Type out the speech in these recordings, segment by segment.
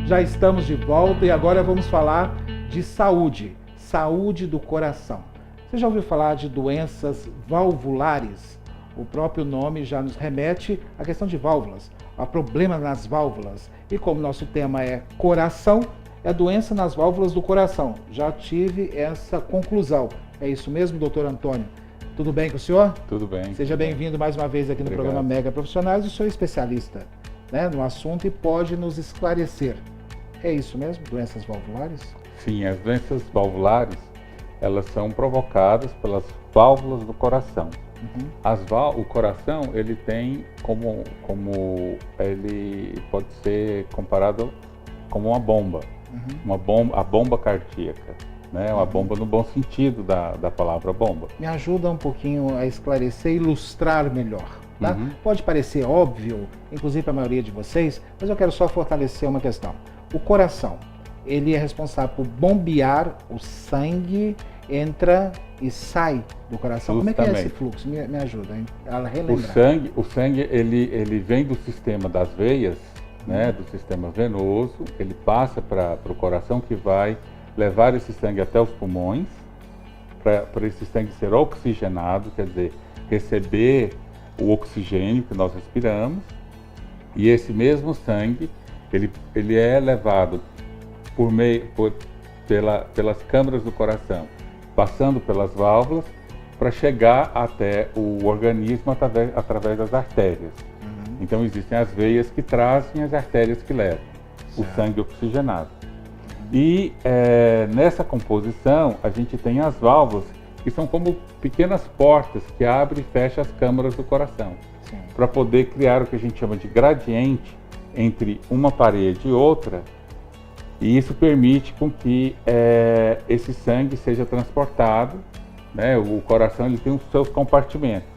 Já estamos de volta e agora vamos falar de saúde, saúde do coração. Você já ouviu falar de doenças valvulares? O próprio nome já nos remete à questão de válvulas, a problema nas válvulas. E como nosso tema é coração, é doença nas válvulas do coração. Já tive essa conclusão. É isso mesmo, doutor Antônio? Tudo bem com o senhor? Tudo bem. Seja bem-vindo mais uma vez aqui no programa Mega Profissionais. O senhor é especialista, né, no assunto e pode nos esclarecer. É isso mesmo, doenças valvulares? Sim, as doenças valvulares, elas são provocadas pelas válvulas do coração. O coração, ele tem como ele pode ser comparado como uma bomba, a bomba cardíaca, né? Uma bomba no bom sentido da palavra bomba. Me ajuda um pouquinho a esclarecer e ilustrar melhor, tá? Pode parecer óbvio, inclusive para a maioria de vocês, mas eu quero só fortalecer uma questão. O coração, ele é responsável por bombear o sangue, entra e sai do coração. Justamente. Como é que é esse fluxo? Me ajuda a relembrar. O sangue ele vem do sistema das veias, né, do sistema venoso, ele passa para o coração, que vai levar esse sangue até os pulmões, para esse sangue ser oxigenado, quer dizer, receber o oxigênio que nós respiramos, e esse mesmo sangue ele é levado pelas câmaras do coração, passando pelas válvulas, para chegar até o organismo através das artérias. Então existem as veias que trazem, as artérias que levam o sangue oxigenado. E nessa composição a gente tem as válvulas, que são como pequenas portas que abrem e fecham as câmaras do coração, para poder criar o que a gente chama de gradiente entre uma parede e outra, e isso permite com que esse sangue seja transportado, né? O coração ele tem os seus compartimentos,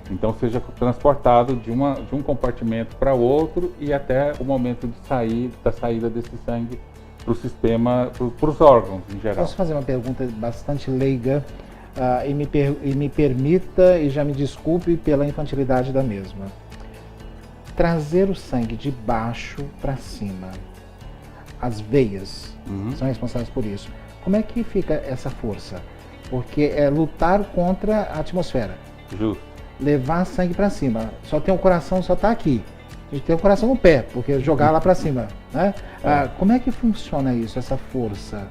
então seja transportado de um compartimento para outro e até o momento da saída desse sangue para o sistema, para os órgãos em geral. Posso fazer uma pergunta bastante leiga e me permita e já me desculpe pela infantilidade da mesma. Trazer o sangue de baixo para cima, as veias são responsáveis por isso. Como é que fica essa força? Porque é lutar contra a atmosfera. Justo. Levar sangue para cima. Só tem o coração, só está aqui. A gente tem o coração no pé, porque jogar lá para cima, né? Como é que funciona isso, essa força,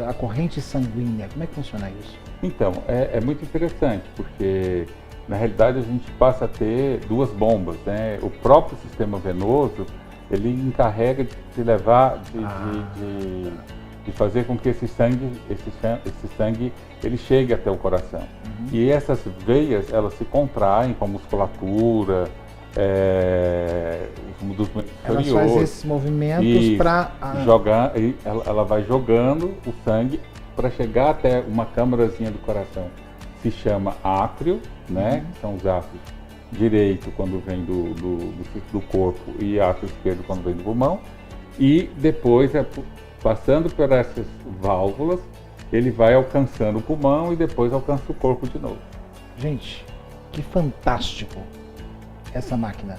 a corrente sanguínea? Como é que funciona isso? Então, é muito interessante, porque na realidade a gente passa a ter duas bombas, né? O próprio sistema venoso, ele encarrega de levar, de fazer com que esse sangue ele chegue até o coração. E essas veias, elas se contraem com a musculatura, dos membros inferiores. Ela faz esses movimentos para jogar, ela vai jogando o sangue para chegar até uma câmarazinha do coração. Se chama átrio, né? São os átrios direito quando vem do corpo e átrio esquerdo quando vem do pulmão. E depois, passando por essas válvulas, ele vai alcançando o pulmão e depois alcança o corpo de novo. Gente, que fantástico essa máquina,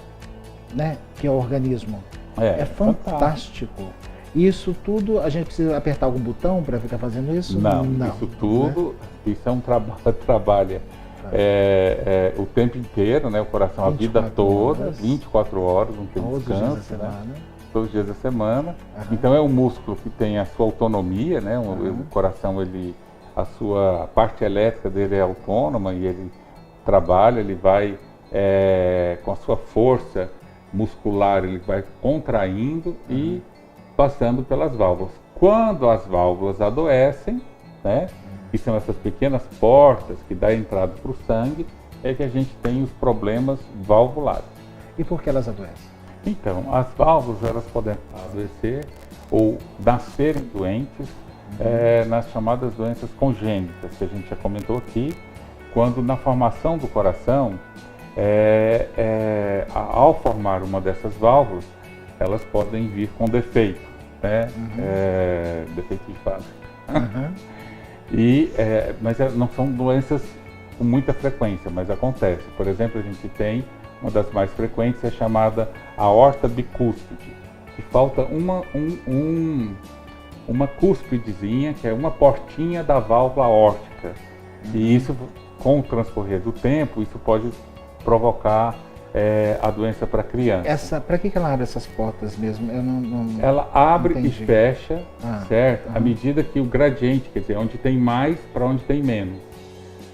né? Que é o organismo. É fantástico. Isso tudo, a gente precisa apertar algum botão para ficar fazendo isso? Não, isso tudo, né? Isso é um trabalho o tempo inteiro, né? O coração a vida toda, 24 horas, não tem descanso, né? Todos os dias da semana. Então é um músculo que tem a sua autonomia, né? O coração, a sua parte elétrica dele é autônoma e ele trabalha, ele vai com a sua força muscular, ele vai contraindo e passando pelas válvulas. Quando as válvulas adoecem, né? Que são essas pequenas portas que dão entrada para o sangue, é que a gente tem os problemas valvulares. E por que elas adoecem? Então, as válvulas, elas podem adoecer ou nascerem doentes nas chamadas doenças congênitas, que a gente já comentou aqui, quando na formação do coração, ao formar uma dessas válvulas, elas podem vir com defeito, né? Defeito de fábrica. Mas não são doenças com muita frequência, mas acontece. Por exemplo, a gente tem uma das mais frequentes, é chamada aorta bicúspide. que falta uma cúspidezinha, que é uma portinha da válvula aórtica. E isso, com o transcorrer do tempo, isso pode provocar a doença para a criança. Para que ela abre essas portas mesmo? Eu não ela abre e entendi. fecha, certo? À medida que o gradiente, quer dizer, onde tem mais para onde tem menos.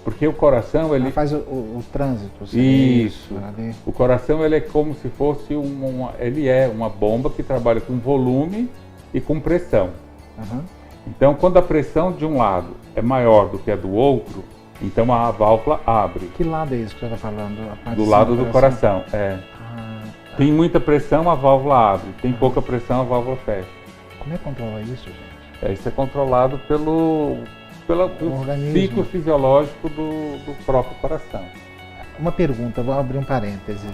Porque o coração, ele... Ela faz o trânsito. Isso. O coração, ele é como se fosse ele é uma bomba que trabalha com volume e com pressão. Então, quando a pressão de um lado é maior do que a do outro, então a válvula abre. Que lado é isso que você está falando? A parte do lado do coração, Tem muita pressão, a válvula abre. Tem pouca pressão, a válvula fecha. Como é que controla isso, gente? Isso é controlado pelo ciclo fisiológico do próprio coração. Uma pergunta, vou abrir um parêntese.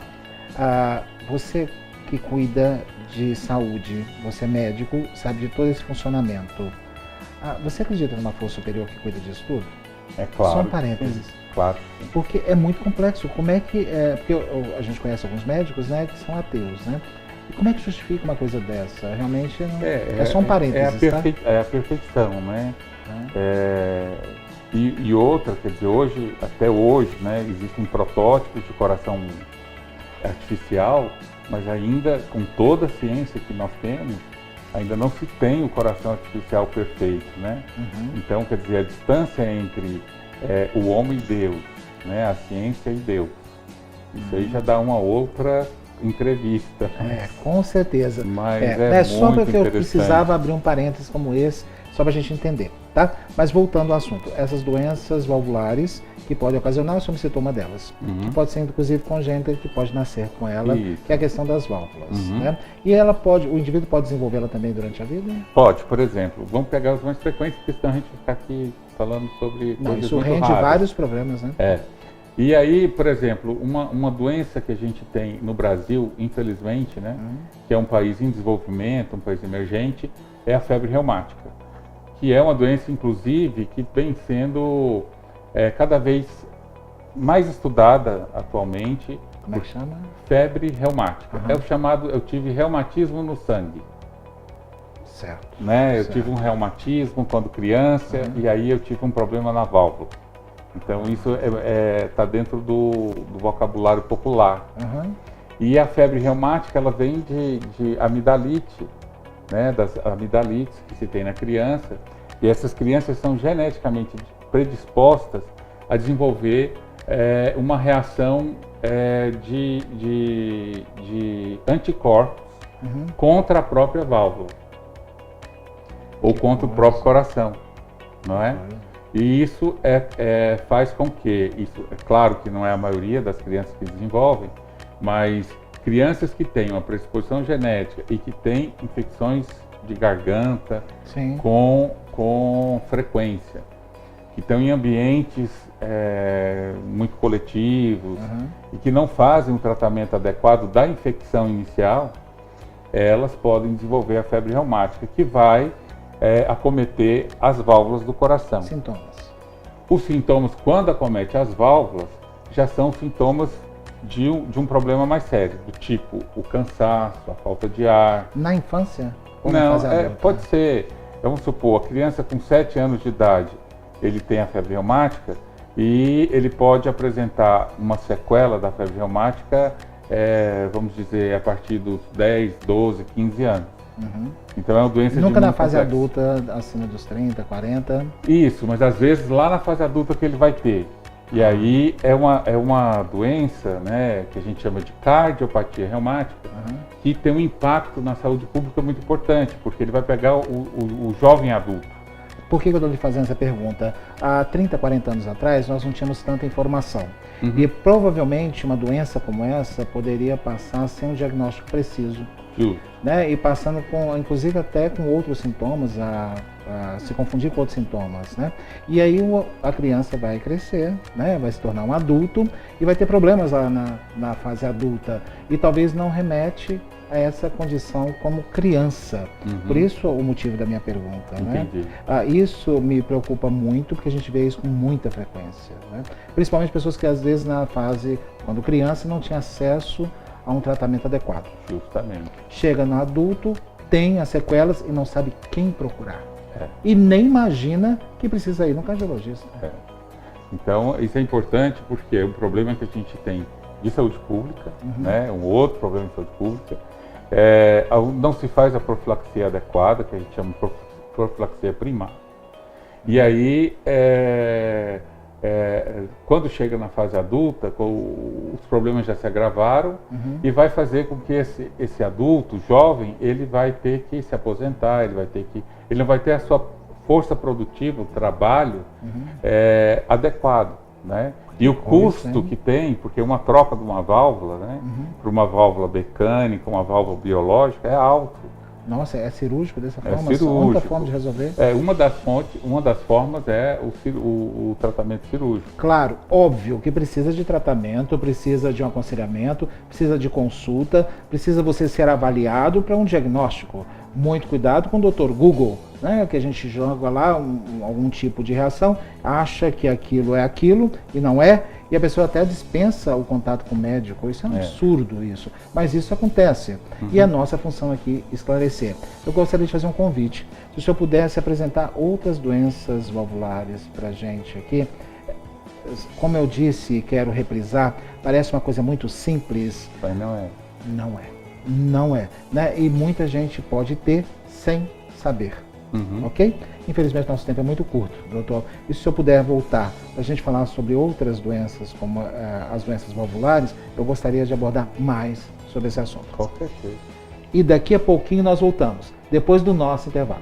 Você que cuida de saúde, você é médico, sabe de todo esse funcionamento. Você acredita numa força superior que cuida disso tudo? É claro. Só um parênteses. Sim, claro. Sim. Porque é muito complexo. Como é que... porque a gente conhece alguns médicos, né, que são ateus, né? E como é que justifica uma coisa dessa? Realmente não, é só um parênteses, é a perfeição, né? E outra, quer dizer, até hoje, né, existem protótipos de coração artificial, mas ainda, com toda a ciência que nós temos, ainda não se tem o coração artificial perfeito, né? Então, quer dizer, a distância entre o homem e Deus, né, a ciência e Deus, isso aí já dá uma outra entrevista. Com certeza. Mas muito só porque eu interessante. Precisava abrir um parênteses como esse, só para a gente entender, tá? Mas voltando ao assunto, essas doenças valvulares que podem ocasionar, eu sou um sintoma delas, que pode ser inclusive congênita, que pode nascer com ela, que é a questão das válvulas, né? E o indivíduo pode desenvolvê-la também durante a vida? Pode, por exemplo, vamos pegar os mais frequentes, porque senão a gente ficar aqui falando sobre coisas isso muito rende raras. vários problemas, né? E aí, por exemplo, uma doença que a gente tem no Brasil, infelizmente, né, que é um país em desenvolvimento, um país emergente, é a febre reumática, que é uma doença, inclusive, que vem sendo cada vez mais estudada atualmente. Como é que chama? Febre reumática. É o chamado, eu tive reumatismo no sangue. Certo. Né? Eu tive um reumatismo quando criança e aí eu tive um problema na válvula. Então isso está dentro do vocabulário popular. E a febre reumática, ela vem de amidalite, né? Das amidalites que se tem na criança. E essas crianças são geneticamente predispostas a desenvolver uma reação de anticorpos contra a própria válvula ou contra o próprio coração, não é? E isso faz com que, isso é claro que não é a maioria das crianças que desenvolvem, mas crianças que têm uma predisposição genética e que têm infecções de garganta com frequência, que estão em ambientes muito coletivos e que não fazem um tratamento adequado da infecção inicial, elas podem desenvolver a febre reumática, que vai acometer as válvulas do coração. Sintomas. Os sintomas, quando acomete as válvulas, já são sintomas de um problema mais sério, do tipo o cansaço, a falta de ar. Na infância? Ou Não, na fase adulta? pode ser, vamos supor, a criança com 7 anos de idade, ele tem a febre reumática e ele pode apresentar uma sequela da febre reumática, vamos dizer, a partir dos 10, 12, 15 anos. Então é uma doença nunca na fase complexa. Adulta, acima dos 30, 40? Isso, mas às vezes lá na fase adulta que ele vai ter. E aí é uma doença, né, que a gente chama de cardiopatia reumática, que tem um impacto na saúde pública muito importante, porque ele vai pegar o jovem adulto. Por que eu estou lhe fazendo essa pergunta? Há 30, 40 anos atrás, nós não tínhamos tanta informação. E provavelmente uma doença como essa poderia passar sem um diagnóstico preciso. Né? E passando inclusive até com outros sintomas, a se confundir com outros sintomas, né? E aí a criança vai crescer, né? Vai se tornar um adulto e vai ter problemas lá na fase adulta e talvez não remete a essa condição como criança. Por isso o motivo da minha pergunta, né? Isso me preocupa muito porque a gente vê isso com muita frequência, né? Principalmente pessoas que às vezes na fase, quando criança, não tinha acesso a um tratamento adequado. Justamente. Chega no adulto, tem as sequelas e não sabe quem procurar. É. E nem imagina que precisa ir no cardiologista. É. Então, isso é importante porque é um problema que a gente tem de saúde pública, né? Um outro problema de saúde pública. Não se faz a profilaxia adequada, que a gente chama de profilaxia primária. E aí, quando chega na fase adulta, os problemas já se agravaram e vai fazer com que esse adulto jovem, ele vai ter que se aposentar, ele não vai ter a sua força produtiva, o trabalho adequado, né? E o custo que tem, porque uma troca de uma válvula, né, para uma válvula mecânica, uma válvula biológica, é alto. Nossa, é cirúrgico dessa forma? Cirúrgico. A única forma de resolver? Uma das formas é o tratamento cirúrgico. Claro, óbvio que precisa de tratamento, precisa de um aconselhamento, precisa de consulta, precisa você ser avaliado para um diagnóstico. Muito cuidado com o Dr. Google, né? Que a gente joga lá algum tipo de reação, acha que aquilo é aquilo e não é, e a pessoa até dispensa o contato com o médico. Isso é um absurdo isso, mas isso acontece. E a nossa função aqui é esclarecer. Eu gostaria de fazer um convite. Se o senhor pudesse apresentar outras doenças valvulares para a gente aqui, como eu disse, quero reprisar, parece uma coisa muito simples. Mas não é. Não é. Não é, né? E muita gente pode ter sem saber, ok? Infelizmente nosso tempo é muito curto, doutor. E se o senhor puder voltar para a gente falar sobre outras doenças, como as doenças valvulares, eu gostaria de abordar mais sobre esse assunto. Com certeza. E daqui a pouquinho nós voltamos, depois do nosso intervalo.